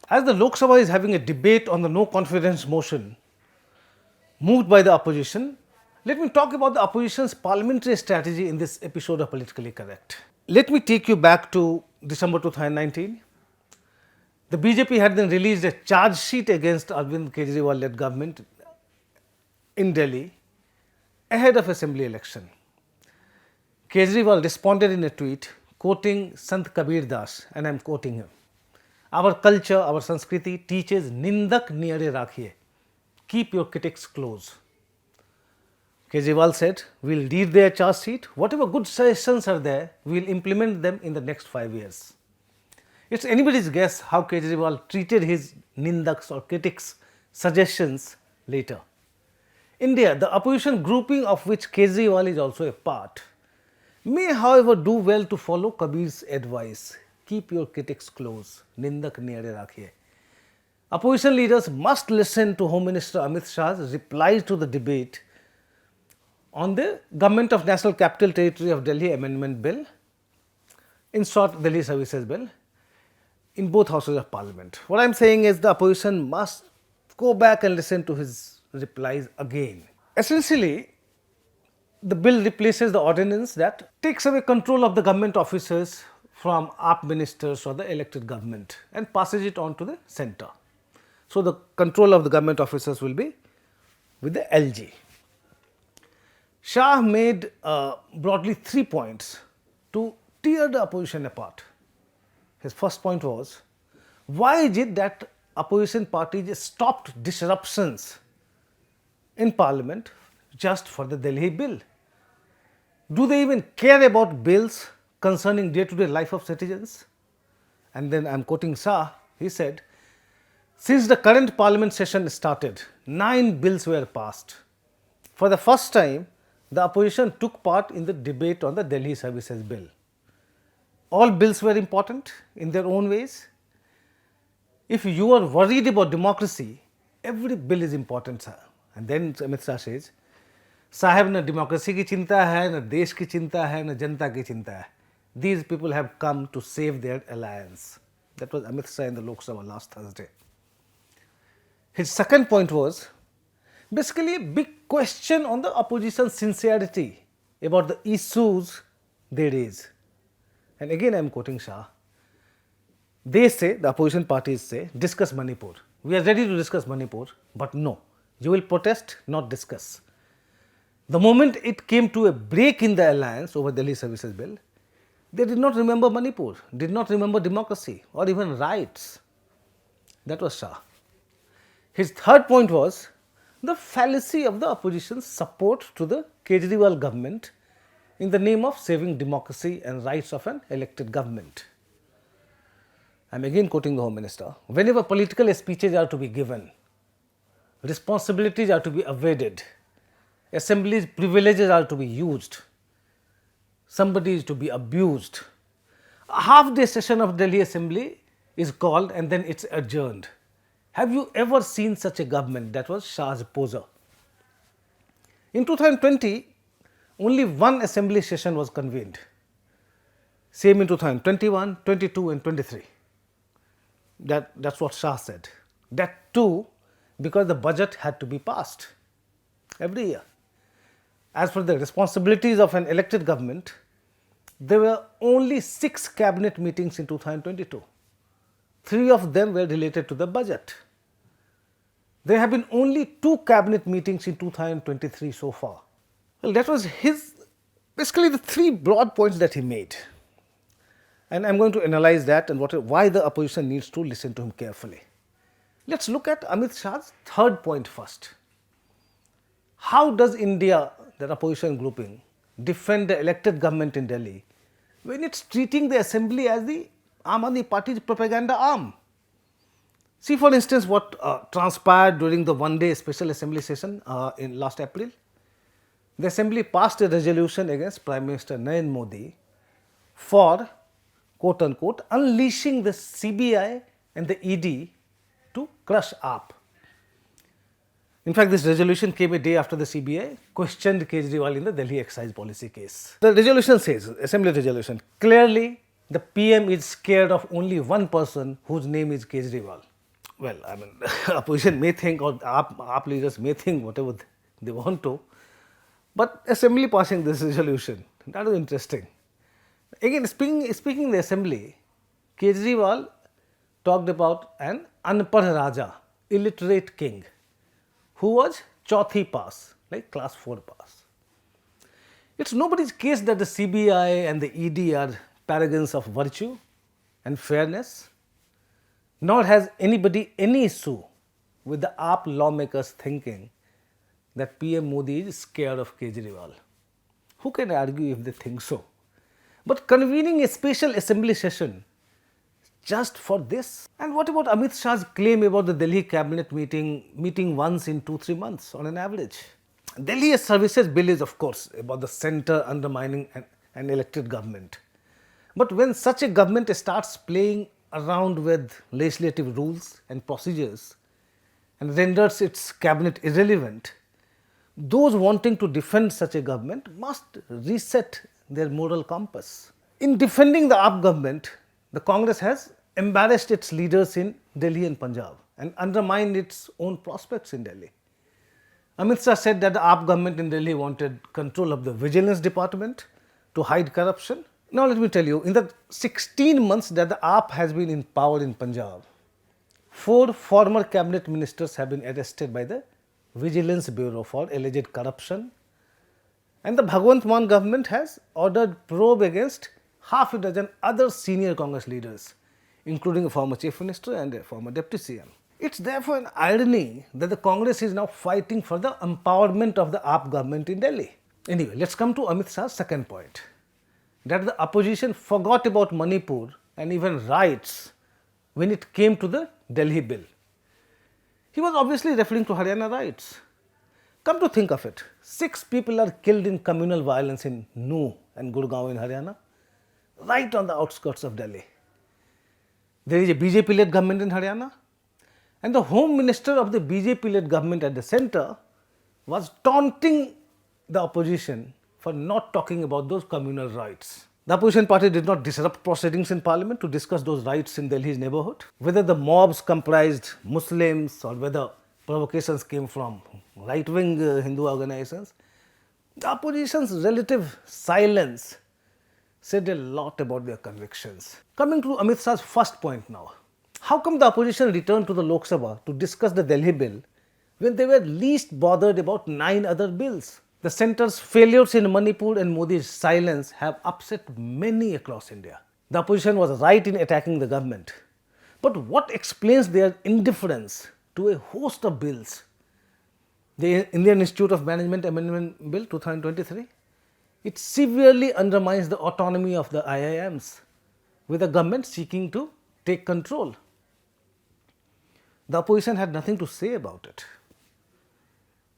As the Lok Sabha is having a debate on the no confidence motion moved by the opposition, let me talk about the opposition's parliamentary strategy in this episode of Politically Correct. Let me take you back to December 2019. The BJP had then released a charge sheet against Arvind Kejriwal-led government in Delhi ahead of assembly election. Kejriwal responded in a tweet quoting Sant Kabir Das, and I am quoting him. Our culture, our Sanskriti teaches Nindak niyare rakhiye. Keep your critics close. Kejriwal said, we'll read their charge sheet. Whatever good suggestions are there, we'll implement them in the next 5 years. It's anybody's guess how Kejriwal treated his Nindaks or critics' suggestions later. India, the opposition grouping of which Kejriwal is also a part, may however do well to follow Kabir's advice. Keep your critics close. Nindak niyare rakhiye. Opposition leaders must listen to Home Minister Amit Shah's replies to the debate on the Government of National Capital Territory of Delhi Amendment Bill, in short Delhi Services Bill, in both houses of parliament. What I am saying is the opposition must go back and listen to his replies again. Essentially, the bill replaces the ordinance that takes away control of the government officers from AAP ministers or the elected government and passes it on to the centre. So, the control of the government officers will be with the LG. Shah made broadly 3 points to tear the opposition apart. His first point was, why is it that opposition parties stopped disruptions in parliament just for the Delhi bill? Do they even care about bills concerning day-to-day life of citizens? And then I am quoting Shah, he said, since the current parliament session started, 9 bills were passed. For the first time, the opposition took part in the debate on the Delhi Services Bill. All bills were important in their own ways. If you are worried about democracy, every bill is important, sir. And then Amit Shah says, साहब न democracy की चिंता है, न देश की चिंता है, न जनता की चिंता है. These people have come to save their alliance. That was Amit Shah in the Lok Sabha last Thursday. His second point was basically a big question on the opposition's sincerity about the issues they raise. And again I am quoting Shah. They say, the opposition parties say, discuss Manipur. We are ready to discuss Manipur, but no, you will protest, not discuss. The moment it came to a break in the alliance over Delhi Services Bill, they did not remember Manipur, did not remember democracy or even rights. That was Shah. His third point was the fallacy of the opposition's support to the Kejriwal government in the name of saving democracy and rights of an elected government. I am again quoting the Home Minister. Whenever political speeches are to be given, responsibilities are to be evaded, Assembly's privileges are to be used, somebody is to be abused, a half-day session of Delhi Assembly is called and then it's adjourned. Have you ever seen such a government? That was Shah's poser. In 2020, only one assembly session was convened. Same in 2021, 22 and 23. That's what Shah said. That too because the budget had to be passed every year. As for the responsibilities of an elected government, there were only 6 cabinet meetings in 2022. 3 of them were related to the budget. There have been only 2 cabinet meetings in 2023 so far. Well, that was basically the 3 broad points that he made. And I am going to analyze that and why the opposition needs to listen to him carefully. Let's look at Amit Shah's third point first. How does India, the opposition grouping, defend the elected government in Delhi when it's treating the assembly as the Aam Aadmi Party's propaganda arm? See, for instance, what transpired during the one-day special assembly session in last April. The assembly passed a resolution against Prime Minister Narendra Modi for, quote unquote, unleashing the CBI and the ED to crush AAP. In fact, this resolution came a day after the CBI questioned Kejriwal in the Delhi excise policy case. The resolution says, assembly resolution, clearly the PM is scared of only one person whose name is Kejriwal. Well, I mean, opposition may think, or AAP leaders may think whatever they want to, but assembly passing this resolution, that was interesting. Again, speaking in the assembly, Kejriwal talked about an unpad Raja, illiterate king, who was chauthi pass, like class 4 pass. It's nobody's case that the CBI and the ED are paragons of virtue and fairness, nor has anybody any issue with the AAP lawmakers thinking that PM Modi is scared of Kejriwal. Who can argue if they think so? But convening a special assembly session just for this? And what about Amit Shah's claim about the Delhi cabinet meeting once in 2-3 months on an average? Delhi Services Bill is of course about the centre undermining an elected government. But when such a government starts playing around with legislative rules and procedures and renders its cabinet irrelevant, those wanting to defend such a government must reset their moral compass. In defending the AAP government, the Congress has embarrassed its leaders in Delhi and Punjab and undermined its own prospects in Delhi. Amit Shah said that the AAP government in Delhi wanted control of the vigilance department to hide corruption. Now let me tell you, in the 16 months that the AAP has been in power in Punjab, 4 former cabinet ministers have been arrested by the Vigilance Bureau for alleged corruption, and the Bhagwant Mann government has ordered probe against half a dozen other senior Congress leaders, including a former chief minister and a former deputy CM. It's therefore an irony that the Congress is now fighting for the empowerment of the AAP government in Delhi. Anyway, let's come to Amit Shah's second point, that the opposition forgot about Manipur and even rights when it came to the Delhi bill. He was obviously referring to Haryana riots. Come to think of it, 6 people are killed in communal violence in Nuh and Gurgaon in Haryana, right on the outskirts of Delhi. There is a BJP-led government in Haryana, and the Home Minister of the BJP-led government at the centre was taunting the opposition for not talking about those communal rights. The opposition party did not disrupt proceedings in parliament to discuss those rights in Delhi's neighbourhood. Whether the mobs comprised Muslims or whether provocations came from right-wing Hindu organizations, the opposition's relative silence said a lot about their convictions. Coming to Amit Shah's first point now, how come the opposition returned to the Lok Sabha to discuss the Delhi bill when they were least bothered about 9 other bills? The centre's failures in Manipur and Modi's silence have upset many across India. The opposition was right in attacking the government. But what explains their indifference to a host of bills? The Indian Institute of Management Amendment Bill 2023, it severely undermines the autonomy of the IIMs, with the government seeking to take control. The opposition had nothing to say about it.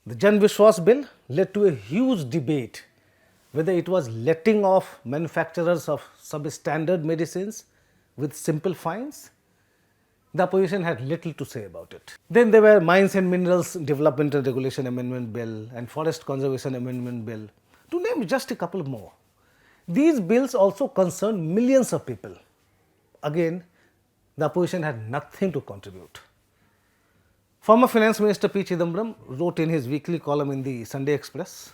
The Jan Vishwas bill led to a huge debate whether it was letting off manufacturers of substandard medicines with simple fines. The opposition had little to say about it. Then there were Mines and Minerals Development and Regulation Amendment Bill and Forest Conservation Amendment Bill, to name just a couple more. These bills also concern millions of people. Again, the opposition had nothing to contribute. Former Finance Minister P. Chidambaram wrote in his weekly column in the Sunday Express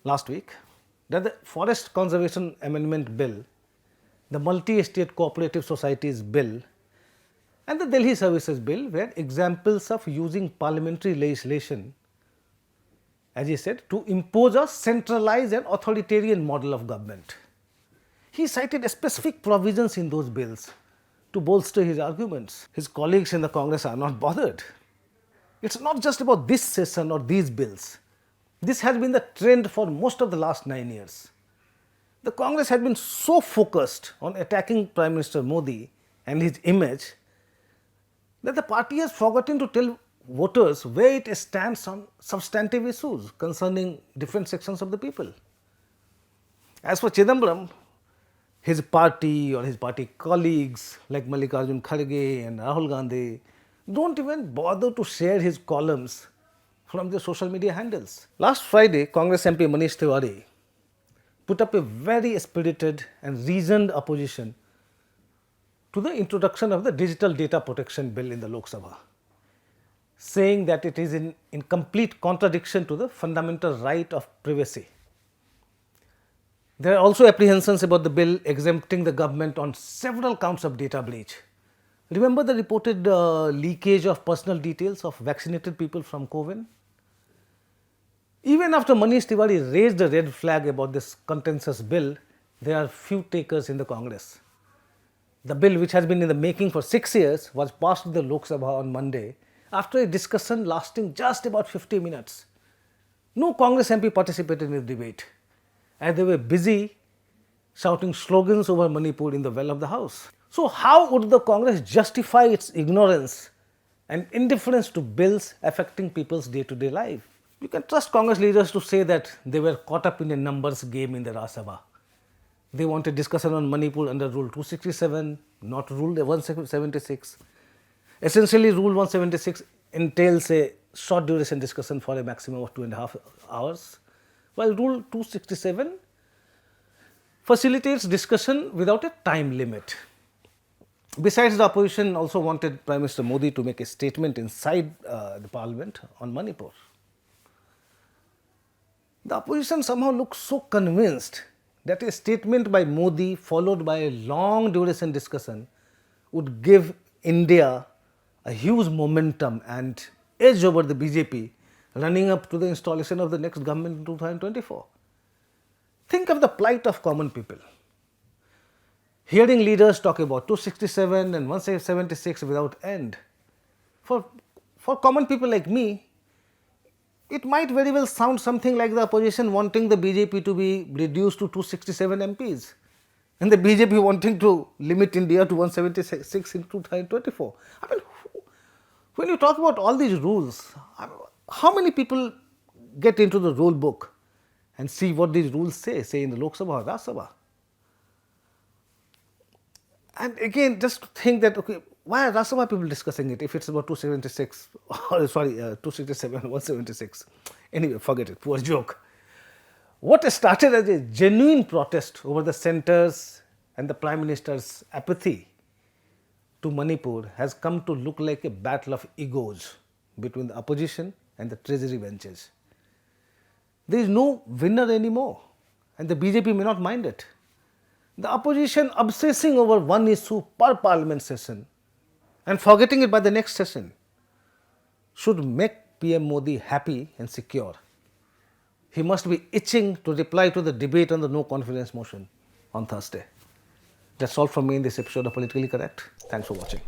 last week that the Forest Conservation Amendment Bill, the Multi-Estate Cooperative Societies Bill and the Delhi Services Bill were examples of using parliamentary legislation, as he said, to impose a centralized and authoritarian model of government. He cited specific provisions in those bills to bolster his arguments. His colleagues in the Congress are not bothered. It's not just about this session or these bills. This has been the trend for most of the last 9 years. The Congress has been so focused on attacking Prime Minister Modi and his image that the party has forgotten to tell voters where it stands on substantive issues concerning different sections of the people. As for Chidambaram, his party or his party colleagues like Mallikarjun Kharge and Rahul Gandhi don't even bother to share his columns from their social media handles. Last Friday, Congress MP Manish Tiwari put up a very spirited and reasoned opposition to the introduction of the Digital Data Protection Bill in the Lok Sabha, saying that it is in complete contradiction to the fundamental right of privacy. There are also apprehensions about the bill exempting the government on several counts of data breach. Remember the reported leakage of personal details of vaccinated people from COVID? Even after Manish Tiwari raised a red flag about this contentious bill, there are few takers in the Congress. The bill, which has been in the making for 6 years, was passed in the Lok Sabha on Monday after a discussion lasting just about 50 minutes. No Congress MP participated in the debate, as they were busy shouting slogans over Manipur in the well of the House. So how would the Congress justify its ignorance and indifference to bills affecting people's day-to-day life? You can trust Congress leaders to say that they were caught up in a numbers game in the Rajya Sabha. They wanted discussion on Manipur under Rule 267, not Rule 176. Essentially, Rule 176 entails a short duration discussion for a maximum of 2.5 hours, while Rule 267 facilitates discussion without a time limit. Besides, the opposition also wanted Prime Minister Modi to make a statement inside the parliament on Manipur. The opposition somehow looks so convinced that a statement by Modi followed by a long duration discussion would give India a huge momentum and edge over the BJP running up to the installation of the next government in 2024. Think of the plight of common people. Hearing leaders talk about 267 and 176 without end. For common people like me, it might very well sound something like the opposition wanting the BJP to be reduced to 267 MPs and the BJP wanting to limit India to 176 in 2024. I mean, when you talk about all these rules, how many people get into the rule book and see what these rules say in the Lok Sabha or Rajya Sabha? And again, just to think that, okay, why are Rajya Sabha people discussing it if it's about 276, or sorry, 267, 176? Anyway, forget it, poor joke. What started as a genuine protest over the centre's and the Prime Minister's apathy to Manipur has come to look like a battle of egos between the opposition and the treasury benches. There is no winner anymore, and the BJP may not mind it. The opposition obsessing over one issue per parliament session and forgetting it by the next session should make PM Modi happy and secure. He must be itching to reply to the debate on the no confidence motion on Thursday. That's all from me in this episode of Politically Correct. Thanks for watching.